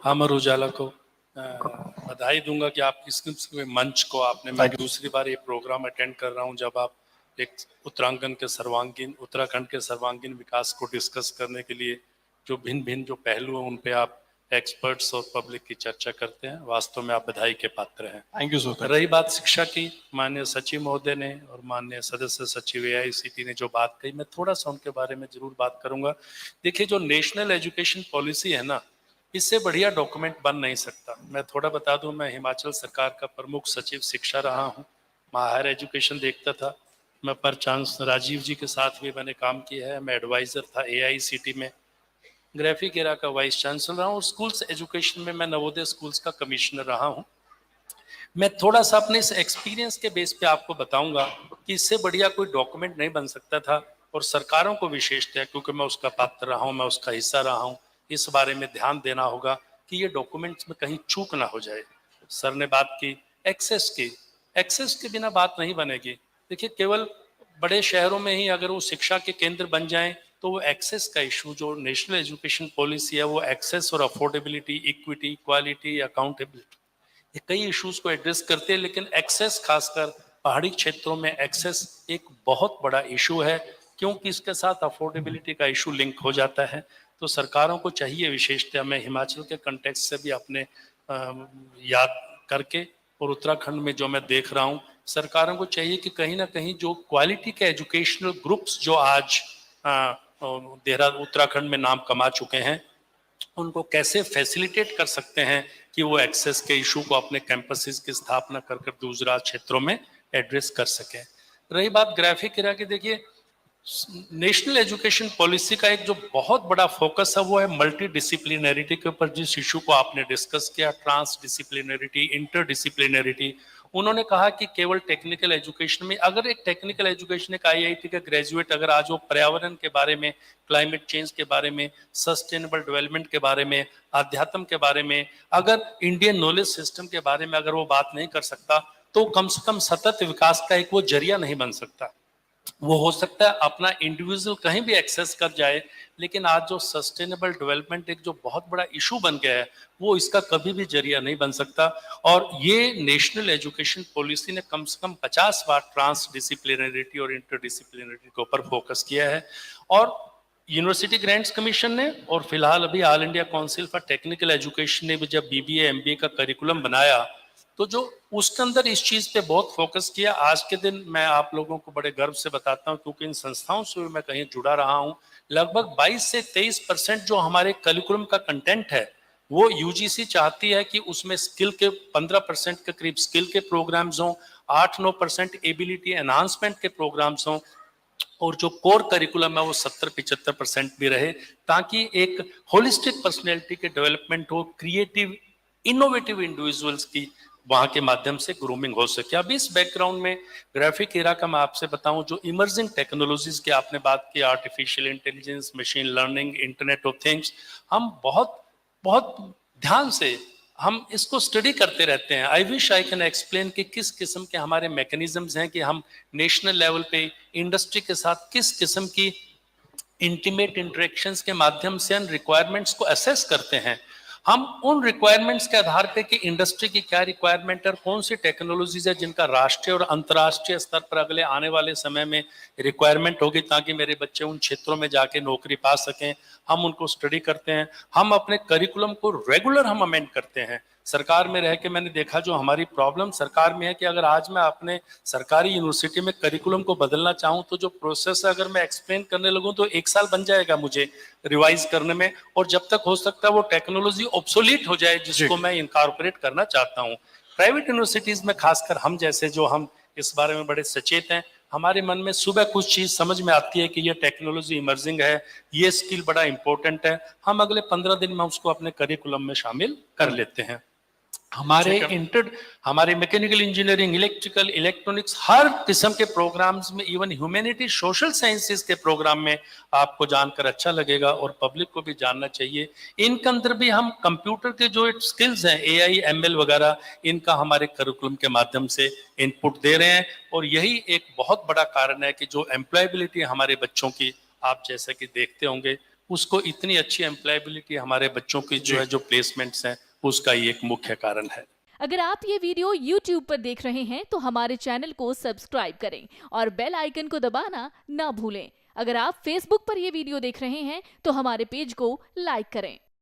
अमर उजाला को बधाई दूंगा कि आप इस मंच को आपने, मैं दूसरी बार ये प्रोग्राम अटेंड कर रहा हूँ जब आप एक उत्तराखंड के सर्वांगीण विकास को डिस्कस करने के लिए जो भिन्न भिन्न जो पहलू हैं उन पे आप एक्सपर्ट्स और पब्लिक की चर्चा करते हैं। वास्तव में आप बधाई के पात्र हैं। Thank you sir. रही बात शिक्षा की, माननीय सचिव महोदय ने और माननीय सदस्य सचिव AICT ने जो बात कही, मैं थोड़ा सा उनके बारे में जरूर बात करूंगा। देखिए, जो नेशनल एजुकेशन पॉलिसी है ना, इससे बढ़िया डॉक्यूमेंट बन नहीं सकता। मैं थोड़ा बता दूं, मैं हिमाचल सरकार का प्रमुख सचिव शिक्षा रहा हूं, मैं हायर एजुकेशन देखता था। मैं पर चांस राजीव जी के साथ भी मैंने काम किया है। मैं एडवाइजर था AICT में, ग्राफिक एरा का वाइस चांसलर रहा हूँ और स्कूल्स एजुकेशन में मैं नवोदय स्कूल्स का कमिश्नर रहा हूँ। मैं थोड़ा सा अपने इस एक्सपीरियंस के बेस पे आपको बताऊंगा कि इससे बढ़िया कोई डॉक्यूमेंट नहीं बन सकता था। और सरकारों को विशेषतः, क्योंकि मैं उसका पात्र रहा हूँ, मैं उसका हिस्सा रहा हूँ, इस बारे में ध्यान देना होगा कि ये डॉक्यूमेंट्स में कहीं चूक ना हो जाए। सर ने बात की एक्सेस की, एक्सेस के बिना बात नहीं बनेगी। देखिए, केवल बड़े शहरों में ही अगर वो शिक्षा के केंद्र बन जाएं तो वो एक्सेस का इशू, जो नेशनल एजुकेशन पॉलिसी है, वो एक्सेस और अफोर्डेबिलिटी, इक्विटी, क्वालिटी, अकाउंटेबिलिटी, ये कई इश्यूज को एड्रेस करते हैं। लेकिन एक्सेस, खासकर पहाड़ी क्षेत्रों में एक्सेस एक बहुत बड़ा इशू है, क्योंकि इसके साथ अफोर्डेबिलिटी का इशू लिंक हो जाता है। तो सरकारों को चाहिए, विशेषतः मैं हिमाचल के कंटेक्स्ट से भी अपने याद करके और उत्तराखंड में जो मैं देख रहा हूँ, सरकारों को चाहिए कि कहीं ना कहीं जो क्वालिटी के एजुकेशनल ग्रुप्स जो आज देहरादून उत्तराखंड में नाम कमा चुके हैं, उनको कैसे फैसिलिटेट कर सकते हैं कि वो एक्सेस के इशू को अपने कैंपसेस की स्थापना कर कर दूसरा क्षेत्रों में एड्रेस कर सकें। रही बात ग्राफिक एरा की, देखिए नेशनल एजुकेशन पॉलिसी का एक जो बहुत बड़ा फोकस है वो है मल्टी डिसिप्लिनरिटी के ऊपर। जिस इशू को आपने डिस्कस किया, ट्रांस डिसिप्लिनरिटी, इंटर डिसिप्लिनरिटी, उन्होंने कहा कि केवल टेक्निकल एजुकेशन में, अगर एक टेक्निकल एजुकेशन, एक IIT का ग्रेजुएट अगर आज वो पर्यावरण के बारे में, क्लाइमेट चेंज के बारे में, सस्टेनेबल डेवलपमेंट के बारे में, आध्यात्म के बारे में, अगर इंडियन नॉलेज सिस्टम के बारे में अगर वो बात नहीं कर सकता, तो कम से कम सतत विकास का एक वो जरिया नहीं बन सकता। वो हो सकता है अपना इंडिविजुअल कहीं भी एक्सेस कर जाए, लेकिन आज जो सस्टेनेबल डेवलपमेंट एक जो बहुत बड़ा इशू बन गया है, वो इसका कभी भी जरिया नहीं बन सकता। और ये नेशनल एजुकेशन पॉलिसी ने कम से कम 50 बार ट्रांस डिसिप्लिनरिटी और इंटर डिसिप्लिनरिटी के ऊपर फोकस किया है। और यूनिवर्सिटी ग्रांट्स कमीशन ने और फिलहाल अभी all India council for technical education ने भी जब BBA MBA का करिकुलम बनाया, तो जो उसके अंदर इस चीज पे बहुत फोकस किया। आज के दिन मैं आप लोगों को बड़े गर्व से बताता हूं, क्योंकि इन संस्थाओं से मैं कहीं जुड़ा रहा हूं, लगभग 22 से 23% जो हमारे करिकुलम का कंटेंट है, वो UGC चाहती है कि उसमें स्किल के 15% के करीब स्किल के प्रोग्राम्स हों, 8-9% एबिलिटी एनहांसमेंट के प्रोग्राम्स हों, और जो कोर करिकुलम है वो 70-75% भी रहे, ताकि एक होलिस्टिक पर्सनैलिटी के डेवलपमेंट हो, क्रिएटिव इनोवेटिव इंडिविजुअल्स की वहां के माध्यम से ग्रूमिंग हो सके। अब इस बैकग्राउंड में ग्राफिक एरा का मैं आपसे बताऊं, जो इमर्जिंग टेक्नोलॉजीज की आपने बात की, artificial intelligence, machine learning, internet of things, हम बहुत बहुत ध्यान से हम इसको स्टडी करते रहते हैं। I wish I can explain कि किस किस्म के हमारे मैकेनिज्म्स हैं कि हम नेशनल लेवल पे इंडस्ट्री के साथ किस किस्म की इंटीमेट इंटरेक्शंस के माध्यम से उन रिक्वायरमेंट्स को असेस करते हैं। हम उन रिक्वायरमेंट्स के आधार पे कि इंडस्ट्री की क्या रिक्वायरमेंट है और कौन सी टेक्नोलॉजीज है जिनका राष्ट्रीय और अंतर्राष्ट्रीय स्तर पर अगले आने वाले समय में रिक्वायरमेंट होगी, ताकि मेरे बच्चे उन क्षेत्रों में जाके नौकरी पा सकें, हम उनको स्टडी करते हैं। हम अपने करिकुलम को रेगुलर हम अमेंड करते हैं। सरकार में रह के मैंने देखा, जो हमारी प्रॉब्लम सरकार में है कि अगर आज मैं अपने सरकारी यूनिवर्सिटी में करिकुलम को बदलना चाहूँ, तो जो प्रोसेस है अगर मैं एक्सप्लेन करने लगूँ तो 1 साल बन जाएगा मुझे रिवाइज करने में, और जब तक हो सकता है वो टेक्नोलॉजी ऑब्सोलीट हो जाए जिसको मैं इनकॉर्पोरेट करना चाहता हूँ। प्राइवेट यूनिवर्सिटीज में खासकर हम जैसे जो हम इस बारे में बड़े सचेत हैं, हमारे मन में सुबह कुछ चीज समझ में आती है कि ये टेक्नोलॉजी इमर्जिंग है, ये स्किल बड़ा इंपॉर्टेंट है, हम अगले 15 दिन में उसको अपने करिकुलम में शामिल कर लेते हैं। हमारे मैकेनिकल इंजीनियरिंग, इलेक्ट्रिकल, इलेक्ट्रॉनिक्स, हर किस्म के प्रोग्राम्स में, इवन ह्यूमैनिटी, सोशल साइंसेस के प्रोग्राम में आपको जानकर अच्छा लगेगा और पब्लिक को भी जानना चाहिए। इनके अंदर भी हम कंप्यूटर के जो स्किल्स हैं, AI ML वगैरह, इनका हमारे करिकुलम के माध्यम से इनपुट दे रहे हैं। और यही एक बहुत बड़ा कारण है कि जो एम्प्लॉयबिलिटी हमारे बच्चों की, आप जैसे कि देखते होंगे, उसको इतनी अच्छी एम्प्लॉयबिलिटी हमारे बच्चों की जो है जो प्लेसमेंट्स हैं उसका ये एक मुख्य कारण है। अगर आप ये वीडियो YouTube पर देख रहे हैं तो हमारे चैनल को सब्सक्राइब करें और बेल आइकन को दबाना ना भूलें। अगर आप Facebook पर ये वीडियो देख रहे हैं तो हमारे पेज को लाइक करें।